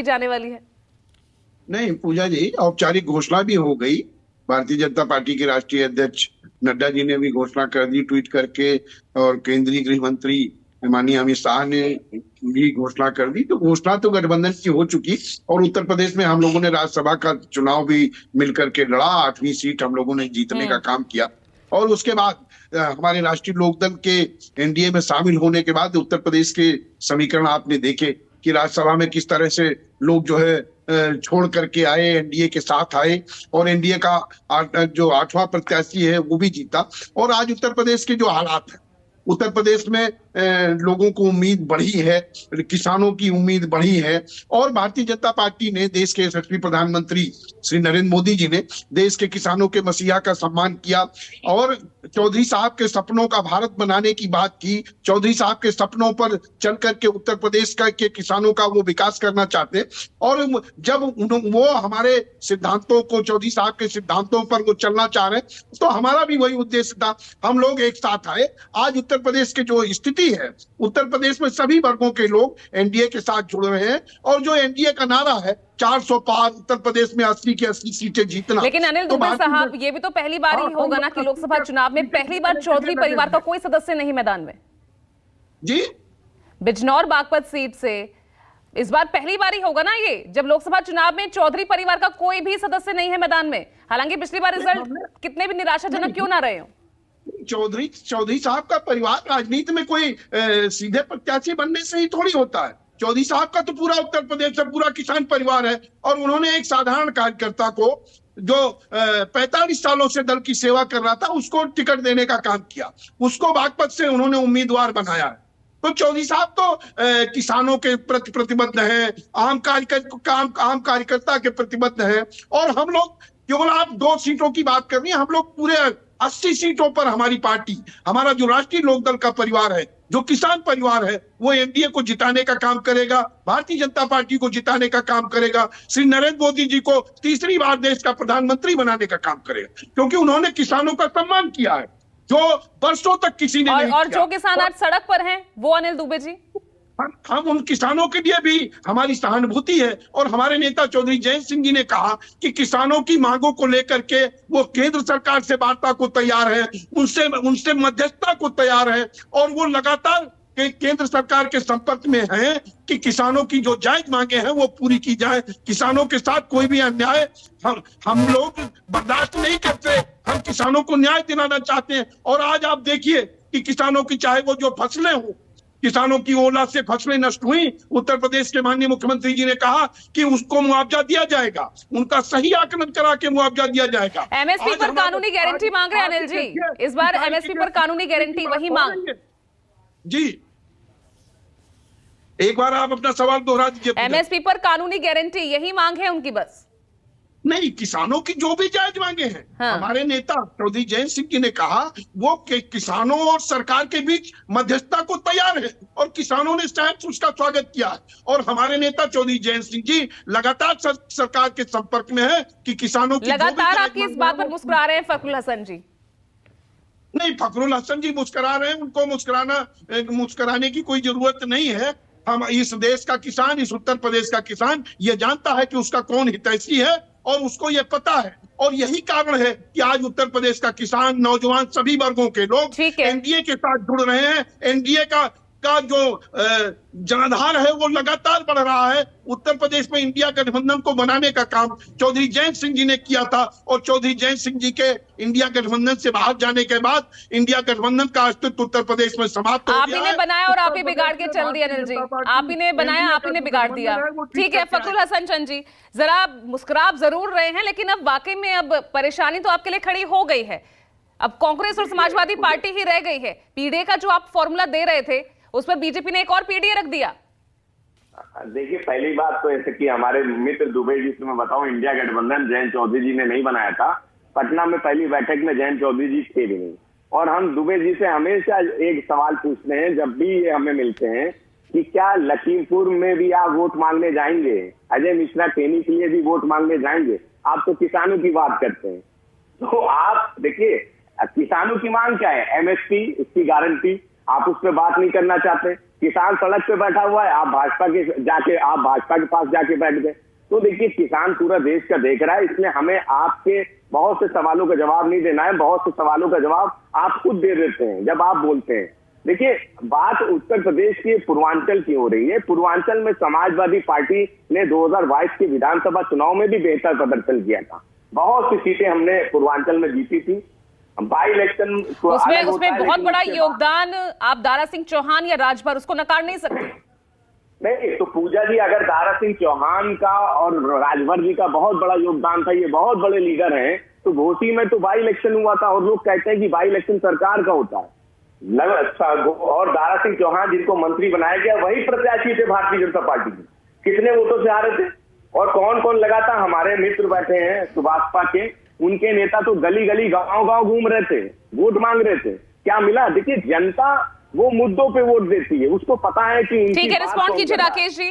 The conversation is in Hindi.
भी जाने वाली है? नहीं पूजा जी, औपचारिक घोषणा भी हो गई। भारतीय जनता पार्टी के राष्ट्रीय अध्यक्ष नड्डा जी ने भी घोषणा कर दी ट्वीट करके, और केंद्रीय गृह मंत्री माननीय अमित शाह ने भी घोषणा कर दी। तो घोषणा तो गठबंधन की हो चुकी, और उत्तर प्रदेश में हम लोगों ने राज्यसभा का चुनाव भी मिलकर के लड़ा, 8वीं सीट हम लोगों ने जीतने का काम किया। और उसके बाद हमारे राष्ट्रीय लोकदल के एनडीए में शामिल होने के बाद उत्तर प्रदेश के समीकरण आपने देखे कि राज्यसभा में किस तरह से लोग जो है छोड़ करके आए, एनडीए के साथ आए, और एनडीए का जो 8वां प्रत्याशी है वो भी जीता। और आज उत्तर प्रदेश के जो हालात है, उत्तर प्रदेश में लोगों को उम्मीद बढ़ी है, किसानों की उम्मीद बढ़ी है, और भारतीय जनता पार्टी ने, देश के यशस्वी प्रधानमंत्री श्री नरेंद्र मोदी जी ने देश के किसानों के मसीहा का सम्मान किया, और चौधरी साहब के सपनों का भारत बनाने की बात की। चौधरी साहब के सपनों पर चल करके उत्तर प्रदेश के किसानों का वो विकास करना चाहते, और जब वो हमारे सिद्धांतों को, चौधरी साहब के सिद्धांतों पर वो चलना चाह रहे, तो हमारा भी वही उद्देश्य था, हम लोग एक साथ आए। आज उत्तर प्रदेश की जो स्थिति है, उत्तर प्रदेश में सभी वर्गों के लोग एनडीए के साथ जुड़ रहे हैं, और जो एनडीए का नारा है 400 पार, उत्तर प्रदेश में 80 की 80 सीटें जीतना। लेकिन अनिल दुबे साहब, ये भी तो पहली बार ही होगा ना कि लोकसभा चुनाव में पहली बार चौधरी परिवार का कोई सदस्य नहीं मैदान में? जी, बिजनौर बागपत सीट से इस बार पहली बार ही होगा ना ये, जब लोकसभा चुनाव में चौधरी परिवार का कोई भी सदस्य नहीं है मैदान में। हालांकि पिछली बार रिजल्ट कितने भी निराशाजनक क्यों ना रहे हो। चौधरी साहब का परिवार राजनीति में कोई सीधे प्रत्याशी बनने से ही थोड़ी होता है। चौधरी साहब का तो पूरा उत्तर प्रदेश से पूरा किसान परिवार है, और उन्होंने एक साधारण कार्यकर्ता को जो 45 सालों से दल की सेवा कर रहा था, उसको टिकट देने का काम किया, उसको बागपत से उन्होंने उम्मीदवार बनाया है। तो चौधरी साहब तो किसानों के प्रति प्रतिबद्ध हैं, आम कार्यकर्ता के प्रतिबद्ध हैं, और हम लोग, केवल आप 2 सीटों की बात कर रही हैं, हम लोग पूरे 80 सीटों पर हमारी पार्टी, हमारा जो राष्ट्रीय लोकदल का परिवार है, जो किसान परिवार है, वो एनडीए को जिताने का काम करेगा, भारतीय जनता पार्टी को जिताने का काम करेगा, श्री नरेंद्र मोदी जी को तीसरी बार देश का प्रधानमंत्री बनाने का काम करेगा, क्योंकि उन्होंने किसानों का सम्मान किया है जो वर्षों तक किसी ने नहीं और किया। जो किसान आज सड़क पर हैं, वो अनिल दुबे जी, हम उन किसानों के लिए भी हमारी सहानुभूति है, और हमारे नेता चौधरी जयंत सिंह जी ने कहा कि किसानों की मांगों को लेकर के वो केंद्र सरकार से वार्ता को तैयार है, उनसे मध्यस्थता को तैयार है, और वो लगातार केंद्र सरकार के संपर्क में है कि किसानों की जो जायज मांगे हैं वो पूरी की जाए। किसानों के साथ कोई भी अन्याय हम लोग बर्दाश्त नहीं करते, हम किसानों को न्याय दिलाना चाहते हैं। और आज आप देखिए कि किसानों की, चाहे वो जो फसलें हो, किसानों की ओला से फसलें नष्ट हुई, उत्तर प्रदेश के माननीय मुख्यमंत्री जी ने कहा कि उसको मुआवजा दिया जाएगा, उनका सही आकलन करा के मुआवजा दिया जाएगा। एमएसपी पर कानूनी गारंटी मांग रहे हैं अनिल जी, इस बार एमएसपी पर कानूनी गारंटी, वही मांग। जी, एक बार आप अपना सवाल दोहरा दीजिए। एमएसपी पर कानूनी गारंटी, यही मांग है उनकी बस? नहीं, किसानों की जो भी जायज मांगे हैं, हाँ। हमारे नेता चौधरी जयंत सिंह जी ने कहा वो किसानों और सरकार के बीच मध्यस्थता को तैयार है, और किसानों ने शायद उसका स्वागत किया है। और हमारे नेता चौधरी जयंत सिंह जी लगातार सरकार के संपर्क में है कि किसानों की लगातार आपकी इस बात पर मुस्कुरा रहे हैं फखरुल हसन जी? नहीं, फखरुल हसन जी मुस्कुरा रहे हैं, उनको मुस्कुराने की कोई जरूरत नहीं है। हम, इस देश का किसान, इस उत्तर प्रदेश का किसान ये जानता है कि उसका कौन हितैषी है, और उसको ये पता है। और यही कारण है कि आज उत्तर प्रदेश का किसान, नौजवान, सभी वर्गों के लोग एनडीए के साथ जुड़ रहे हैं। एनडीए का जो जनाधार है वो लगातार बढ़ रहा है। उत्तर प्रदेश में इंडिया गठबंधन को बनाने का काम चौधरी जयंत सिंह जी ने किया था, और चौधरी जयंत सिंह जी के इंडिया गठबंधन से बाहर जाने के बाद इंडिया गठबंधन का अस्तित्व उत्तर प्रदेश में समाप्त हो गया। आप ही ने बनाया और आप ही बिगाड़ के चल दिया अनिल जी, आप ही ने बनाया, आप ही ने बिगाड़ दिया। ठीक है फखरुल हसन चंद जी, जरा मुस्कुरा जरूर रहे हैं, लेकिन अब वाकई में अब परेशानी तो आपके लिए खड़ी हो गई है। अब कांग्रेस और समाजवादी पार्टी ही रह गई है। पीडीए का जो आप फॉर्मूला दे रहे थे, उस पर बीजेपी ने एक और पीडीए रख दिया। देखिए, पहली बात तो ऐसे कि हमारे मित्र दुबे जी से मैं बताऊं, इंडिया गठबंधन जयंत चौधरी जी ने नहीं बनाया था। पटना में पहली बैठक में जयंत चौधरी जी थे भी नहीं, और हम दुबे जी से हमेशा एक सवाल पूछते हैं जब भी ये हमें मिलते हैं कि क्या लखीमपुर में भी आप वोट मांगने जाएंगे? अजय मिश्रा टेनी के लिए भी वोट मांगने जाएंगे? आप तो किसानों की बात करते हैं। तो आप देखिए, किसानों की मांग क्या है? एमएसपी, उसकी गारंटी, आप उस पर बात नहीं करना चाहते। किसान सड़क पे बैठा हुआ है, आप भाजपा के पास जाके बैठ गए। तो देखिए, किसान पूरा देश का देख रहा है, इसलिए हमें आपके बहुत से सवालों का जवाब नहीं देना है। बहुत से सवालों का जवाब आप खुद दे देते हैं जब आप बोलते हैं। देखिए, बात उत्तर प्रदेश की पूर्वांचल की हो रही है। पूर्वांचल में समाजवादी पार्टी ने 2022 के विधानसभा चुनाव में भी बेहतर प्रदर्शन किया था। बहुत सी सीटें हमने पूर्वांचल में जीती थी। बाई इलेक्शन उसमें बहुत बड़ा योगदान आप दारा सिंह चौहान या राजभर, उसको नकार नहीं सकते। नहीं तो पूजा जी, अगर दारा सिंह चौहान का और राजभर जी का बहुत बड़ा योगदान था, ये बहुत बड़े लीडर हैं, तो घोसी में तो बाई इलेक्शन हुआ था और लोग कहते हैं कि बाई इलेक्शन सरकार का होता है। और दारा सिंह चौहान जिनको मंत्री बनाया गया, वही प्रत्याशी थे भारतीय जनता पार्टी के। कितने वोटों से हारे थे और कौन कौन लगाता? हमारे मित्र बैठे हैं सुभाषपा के, उनके नेता तो गली गली गांव गांव घूम रहे थे, वोट मांग रहे थे। क्या मिला? देखिए, जनता वो मुद्दों पे वोट देती है, उसको पता है कि ठीक है, रिस्पॉन्ड कीजिए राकेश जी।